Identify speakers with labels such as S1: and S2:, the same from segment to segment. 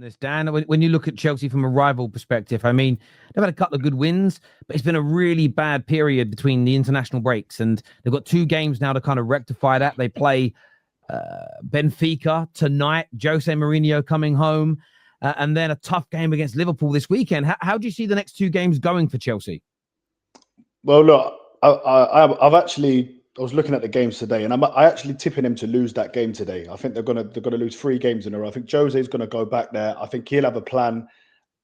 S1: this, Dan. When you look at Chelsea from a rival perspective, I mean, they've had a couple of good wins, but it's been a really bad period between the international breaks, and they've got 2 games now to kind of rectify that. They play Benfica tonight, Jose Mourinho coming home, and then a tough game against Liverpool this weekend. How do you see the next 2 games going for Chelsea?
S2: Well, look, I was looking at the games today, and I actually tipping him to lose that game today. I think they're gonna lose 3 games in a row. I think Jose's gonna go back there. I think he'll have a plan,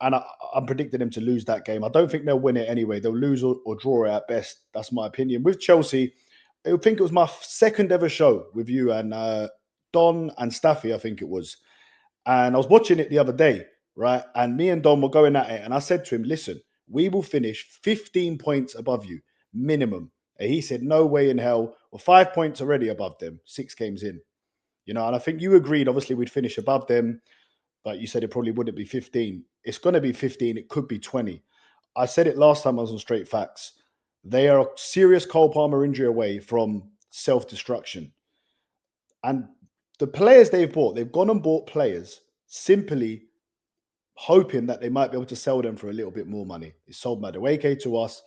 S2: and I'm predicting him to lose that game. I don't think they'll win it anyway. They'll lose or draw it at best. That's my opinion. With Chelsea, I think it was my 2nd ever show with you and Don and Staffy, I think it was. And I was watching it the other day, right? And me and Don were going at it, and I said to him, "Listen, we will finish 15 points above you, minimum." And he said, "No way in hell." Well, 5 points already above them, 6 games in. And I think you agreed, obviously, we'd finish above them, but you said it probably wouldn't be 15. It's going to be 15. It could be 20. I said it last time I was on Straight Facts. They are a serious Cole Palmer injury away from self-destruction. And the players they've bought, they've gone and bought players simply hoping that they might be able to sell them for a little bit more money. They sold Madueke to us.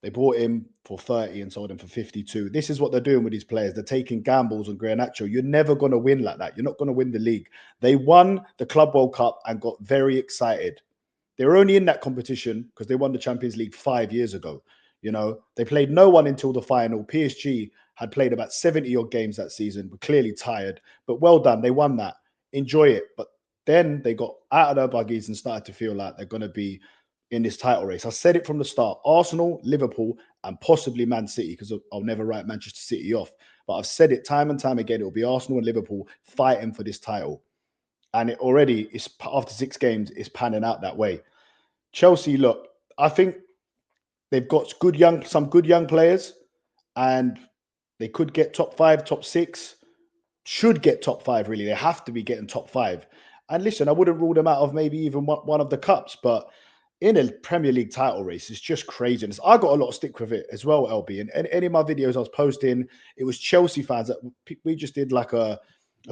S2: They bought him for 30 and sold him for 52. This is what they're doing with these players. They're taking gambles on Garnacho. You're never going to win like that. You're not going to win the league. They won the Club World Cup and got very excited. They were only in that competition because they won the Champions League 5 years ago. They played no one until the final. PSG had played about 70 odd games that season, were clearly tired, but well done. They won that. Enjoy it. But then they got out of their buggies and started to feel like they're going to be in this title race. I said it from the start: Arsenal, Liverpool, and possibly Man City, because I'll never write Manchester City off. But I've said it time and time again, it'll be Arsenal and Liverpool fighting for this title. And it already is, after 6 games, it's panning out that way. Chelsea, look, I think they've got some good young players, and they could get top 5, top 6, should get top 5, really. They have to be getting top 5. And listen, I wouldn't rule them out of maybe even one of the cups, but in a Premier League title race, it's just craziness. I got a lot of stick with it as well, LB. And any of my videos I was posting, it was Chelsea fans that we just did like a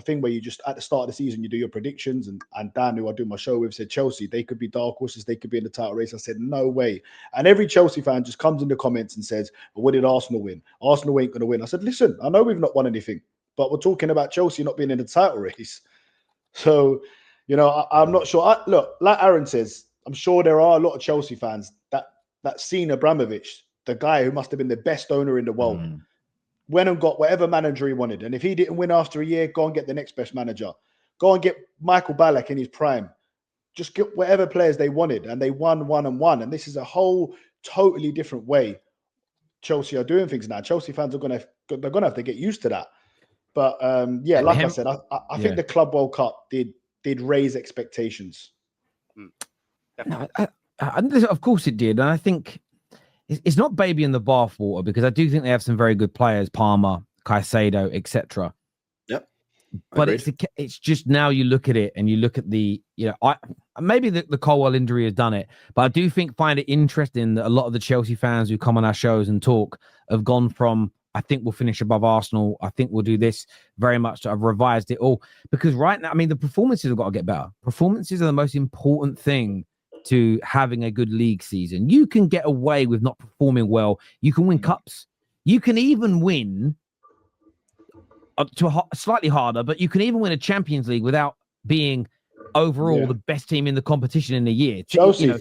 S2: thing where you just, at the start of the season, you do your predictions. And Dan, who I do my show with, said Chelsea, they could be dark horses, they could be in the title race. I said, no way. And every Chelsea fan just comes in the comments and says, "But what did Arsenal win? Arsenal ain't going to win." I said, listen, I know we've not won anything, but we're talking about Chelsea not being in the title race. So, I'm not sure. Look, like Aaron says, I'm sure there are a lot of Chelsea fans that seen Abramovich, the guy who must have been the best owner in the world, went and got whatever manager he wanted. And if he didn't win after a year, go and get the next best manager. Go and get Michael Ballack in his prime. Just get whatever players they wanted. And they won. And this is a whole totally different way Chelsea are doing things now. Chelsea fans are going to have to get used to that. But like I said, I think the Club World Cup did raise expectations.
S1: No, of course it did. And I think it's not baby in the bathwater, because I do think they have some very good players, Palmer, Caicedo, etc.
S3: Yep.
S1: But it's just, now you look at it and you look at maybe the Colwell injury has done it, but I do find it interesting that a lot of the Chelsea fans who come on our shows and talk have gone from, I think we'll finish above Arsenal, I think we'll do this, very much to I've revised it all. Because right now, I mean, the performances have got to get better. Performances are the most important thing to having a good league season. You can get away with not performing well. You can win cups. You can even win slightly harder, but you can even win a Champions League without being overall the best team in the competition in the year.
S2: Chelsea,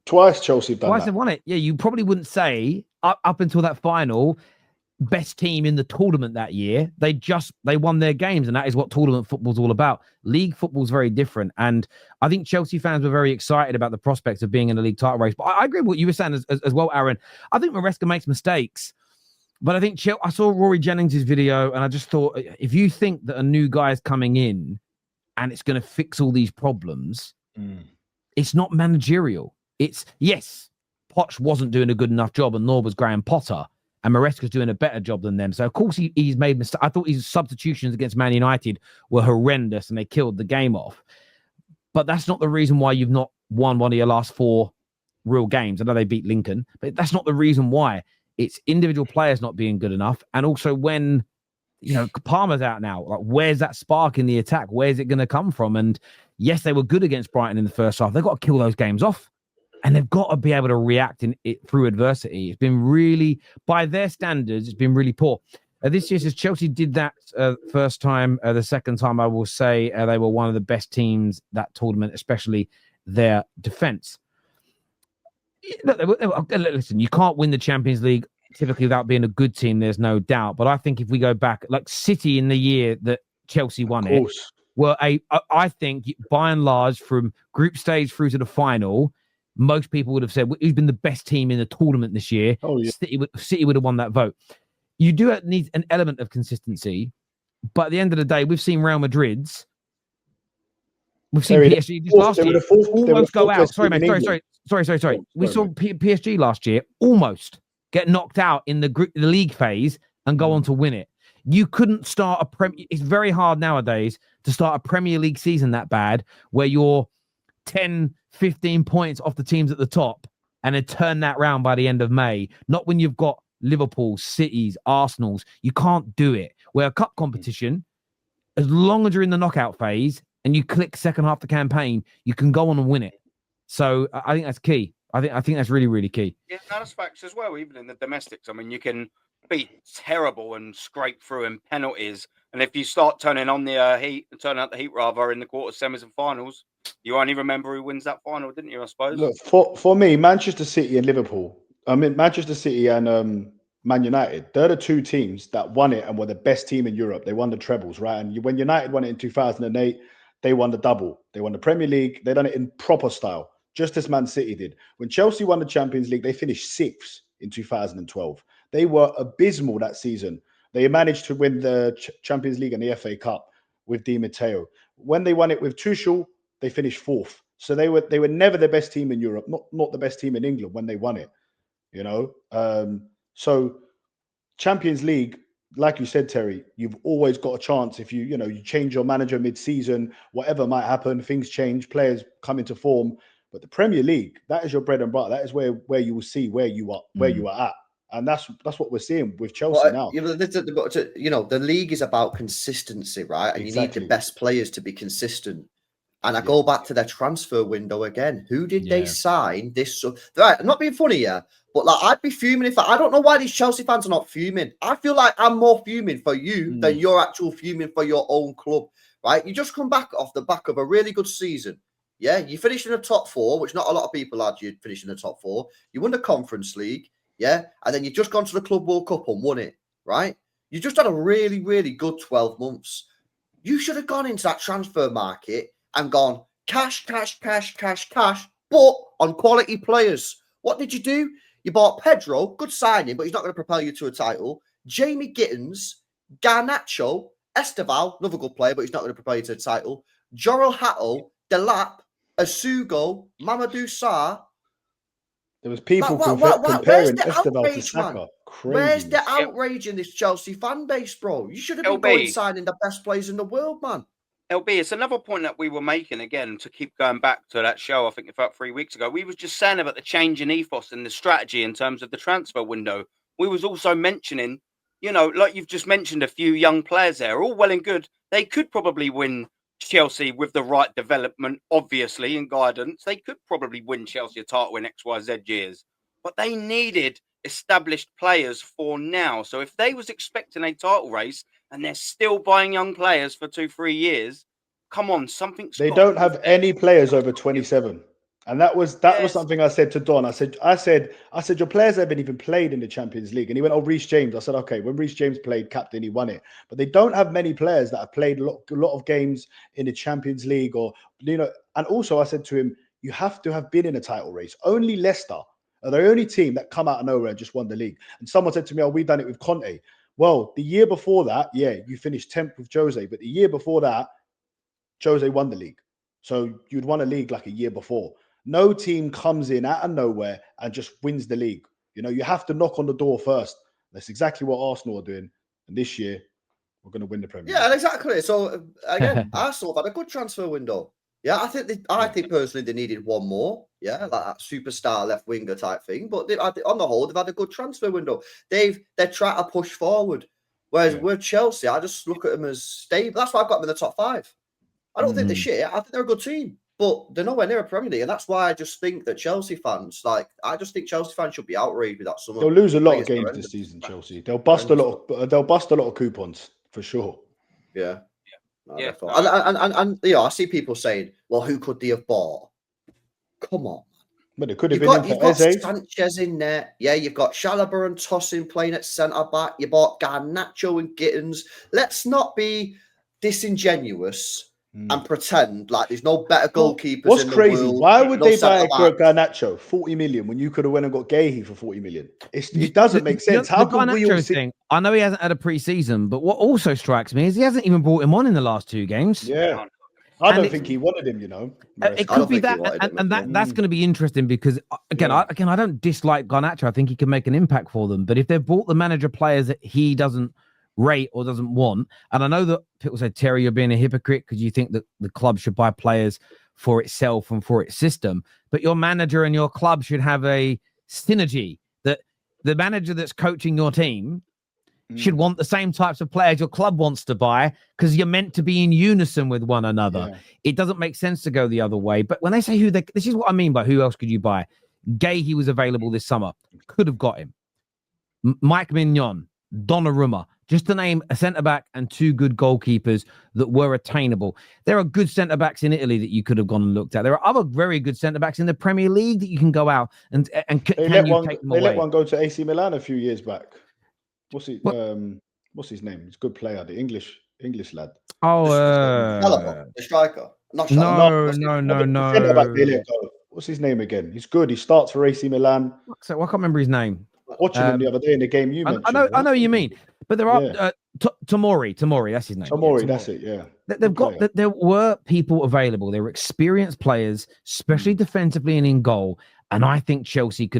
S2: twice Chelsea done
S1: twice
S2: that.
S1: They've won it. Yeah, you probably wouldn't say up until that final, best team in the tournament that year. They won their games, and that is what tournament football's all about. League football's very different, and I think Chelsea fans were very excited about the prospects of being in a league title race. But I agree with what you were saying as well, Aaron. I think Maresca makes mistakes, but I think I saw Rory Jennings' video, and I just thought, if you think that a new guy is coming in and it's going to fix all these problems, it's not managerial. It's, yes, Poch wasn't doing a good enough job, and nor was Graham Potter. And Maresca's doing a better job than them. So, of course, he's made mistakes. I thought his substitutions against Man United were horrendous and they killed the game off. But that's not the reason why you've not won one of your last 4 real games. I know they beat Lincoln, but that's not the reason why. It's individual players not being good enough. And also when, Palmer's out now, like, where's that spark in the attack? Where's it going to come from? And Yes, they were good against Brighton in the first half. They've got to kill those games off. And they've got to be able to react in it through adversity. It's been really, by their standards, it's been really poor. This year, says Chelsea did that first time. The second time, I will say they were one of the best teams that tournament, especially their defense. Listen, you can't win the Champions League typically without being a good team. There's no doubt. But I think if we go back, like City in the year that Chelsea won it, were I think by and large from group stage through to the final, most people would have said who's been the best team in the tournament this year.
S2: Oh, yeah.
S1: City would have won that vote. You do need an element of consistency, but at the end of the day, we've seen Real Madrid's. We've seen PSG this last year almost go out. Sorry, mate. Sorry. We saw PSG last year almost get knocked out in the league phase and go on to win it. You couldn't start a It's very hard nowadays to start a Premier League season that bad where you're 10, 15 points off the teams at the top and then turn that round by the end of May. Not when you've got Liverpool, Cities, Arsenals. You can't do it. Where a cup competition, as long as you're in the knockout phase and you click second half the campaign, you can go on and win it. So I think that's key. I think that's really, really key.
S3: Yeah, that's facts as well, even in the domestics. I mean, you can be terrible and scrape through in penalties. And if you start turning on the heat, turning out the heat rather in the quarter semis and finals, you only remember who wins that final, didn't you, I suppose?
S2: Look, for me, Manchester City and Liverpool, Manchester City and Man United, they're the two teams that won it and were the best team in Europe. They won the trebles, right? And when United won it in 2008, they won the double. They won the Premier League. They done it in proper style, just as Man City did. When Chelsea won the Champions League, they finished 6th in 2012. They were abysmal that season. They managed to win the Champions League and the FA Cup with Di Matteo. When they won it with Tuchel, they finished 4th. So they were never the best team in Europe, not the best team in England when they won it. You know, so Champions League, like you said, Terry, you've always got a chance if you change your manager mid-season, whatever might happen, things change, players come into form. But the Premier League, that is your bread and butter. That is where you will see where you are at. And that's what we're seeing with Chelsea now.
S4: The league is about consistency, right? And you need the best players to be consistent. And I go back to their transfer window again. Who did they sign this? Right, I'm not being funny here, but like I'd be fuming if I don't know why these Chelsea fans are not fuming. I feel like I'm more fuming for you than you're actual fuming for your own club, right? You just come back off the back of a really good season. Yeah, you finished in the top 4, which not a lot of people had you finish in the top 4. You won the Conference League, yeah, and then you've just gone to the Club World Cup and won it, right? You just had a really, really good 12 months. You should have gone into that transfer market and gone cash, but on quality players. What did you do? You bought Pedro, good signing, but he's not going to propel you to a title. Jamie Gittins, Garnacho, Esteval, another good player, but he's not going to propel you to a title. Jorel Hatto, Delap, Asugo, Mamadou Sarr.
S2: There was people comparing Esteval to Saka.
S4: Where's the outrage in this Chelsea fan base, bro? You should have been going signing the best players in the world, man.
S3: LB, it's another point that we were making again to keep going back to that show. I think about 3 weeks ago, we was just saying about the change in ethos and the strategy in terms of the transfer window. We was also mentioning, like you've just mentioned, a few young players there, all well and good. They could probably win Chelsea with the right development, obviously, and guidance. They could probably win Chelsea a title in XYZ years, but they needed established players for now. So if they was expecting a title race and they're still buying young players for 2-3 years, come on,
S2: they don't have any players over 27. And that was something I said to Don. I said, your players haven't even played in the Champions League. And he went, oh, Reece James. I said, okay, when Reece James played captain, he won it. But they don't have many players that have played a lot of games in the Champions League and also I said to him, you have to have been in a title race. Only Leicester are the only team that come out of nowhere and just won the league. And someone said to me, oh, we've done it with Conte. Well, the year before that, you finished 10th with Jose, but the year before that, Jose won the league. So you'd won a league like a year before. No team comes in out of nowhere and just wins the league. You have to knock on the door first. That's exactly what Arsenal are doing. And this year, we're going to win the Premier League.
S4: Yeah, exactly. So again, Arsenal have had a good transfer window. Yeah, I think personally they needed one more. Yeah, like that superstar left winger type thing. But on the whole, they've had a good transfer window. They're trying to push forward. Whereas with Chelsea, I just look at them as stable. That's why I've got them in the top 5. I don't think they're shit. I think they're a good team, but they're nowhere near a Premier League. And that's why I just think that Chelsea fans, I just think Chelsea fans should be outraged with that summer.
S2: They'll lose a lot of games this season, Chelsea. They'll bust a lot of coupons for sure.
S4: Yeah. And I see people saying, well, who could they have bought? Come on.
S2: But it could have you've
S4: got Sanchez in there. Yeah, you've got Chalobah and Tosin playing at centre-back. You bought Garnacho and Gittins. Let's not be disingenuous and pretend like there's no better goalkeepers
S2: What's
S4: in the
S2: crazy?
S4: world.
S2: Why would they buy Garnacho 40 million when you could have went and got Gahey for 40 million? It doesn't make sense. How can we all
S1: thing? I know he hasn't had a pre-season, but what also strikes me is he hasn't even brought him on in the last 2 games.
S2: Yeah. I don't think he wanted him,
S1: It could be that, and that's going to be interesting because again, I don't dislike Garnacho. I think he can make an impact for them. But if they've bought the manager players that he doesn't rate or doesn't want, and I know that people say, Terry, you're being a hypocrite because you think that the club should buy players for itself and for its system, but your manager and your club should have a synergy. That the manager that's coaching your team should want the same types of players your club wants to buy because you're meant to be in unison with one another. Yeah. It doesn't make sense to go the other way. But when they say this is what I mean by who else could you buy? Gahey was available this summer. Could have got him. Mike Mignon, Donnarumma, just to name a centre-back and 2 good goalkeepers that were attainable. There are good centre-backs in Italy that you could have gone and looked at. There are other very good centre-backs in the Premier League that you can go out and
S2: they let one go to AC Milan a few years back. What's his name? He's a good player, the English lad.
S4: Oh, the striker.
S1: No.
S2: What's his name again? He's good. He starts for AC Milan.
S1: So I can't remember his name.
S2: Watching him the other day in the game you mentioned.
S1: I know you mean, but there are Tomori. That's his name.
S2: Tomori, that's it. Yeah,
S1: there were people available. There were experienced players, especially defensively and in goal. And I think Chelsea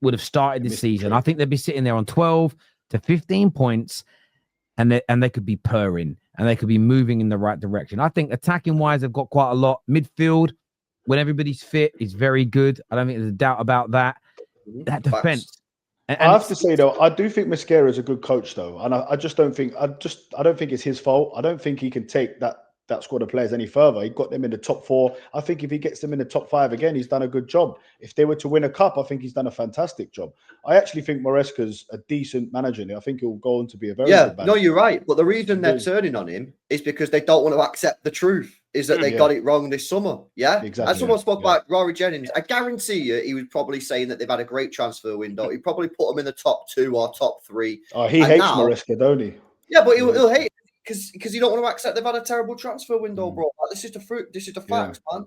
S1: would have started this season. I think they'd be sitting there on 12 to 15 points, and they could be purring and they could be moving in the right direction. I think attacking wise, they've got quite a lot. Midfield, when everybody's fit, is very good. I don't think there's a doubt about that. That defense.
S2: And I have to say though, I do think Mosquera is a good coach though, and I don't think it's his fault. I don't think he can take that squad of players any further. He got them in the top 4. I think if he gets them in the top 5 again, he's done a good job. If they were to win a cup, I think he's done a fantastic job. I actually think Maresca's a decent manager. I think he'll go on to be a very good manager.
S4: No, you're right. But the reason they're turning on him is because they don't want to accept the truth. Is that they got it wrong this summer? Yeah,
S2: exactly.
S4: And someone spoke about Rory Jennings. I guarantee you, he was probably saying that they've had a great transfer window. He probably put them in the top 2 or top 3.
S2: Oh, he hates Maresca, don't he?
S4: Yeah, but he'll hate it. Because you don't want to accept they've had a terrible transfer window, bro. Like, this is the fruit. This is the facts, man. Do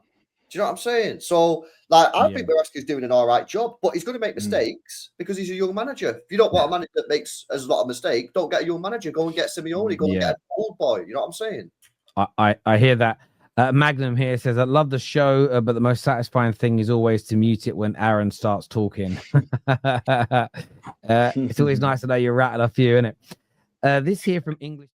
S4: you know what I'm saying? So, I think Maresca's doing an all right job, but he's going to make mistakes because he's a young manager. If you don't want a manager that makes a lot of mistakes, don't get a young manager. Go and get Simeone. Go and get an old boy. You know what I'm saying?
S1: I hear that. Magnum here says, I love the show, but the most satisfying thing is always to mute it when Aaron starts talking. It's always nice to know you're rattling a few, isn't it? This here from English.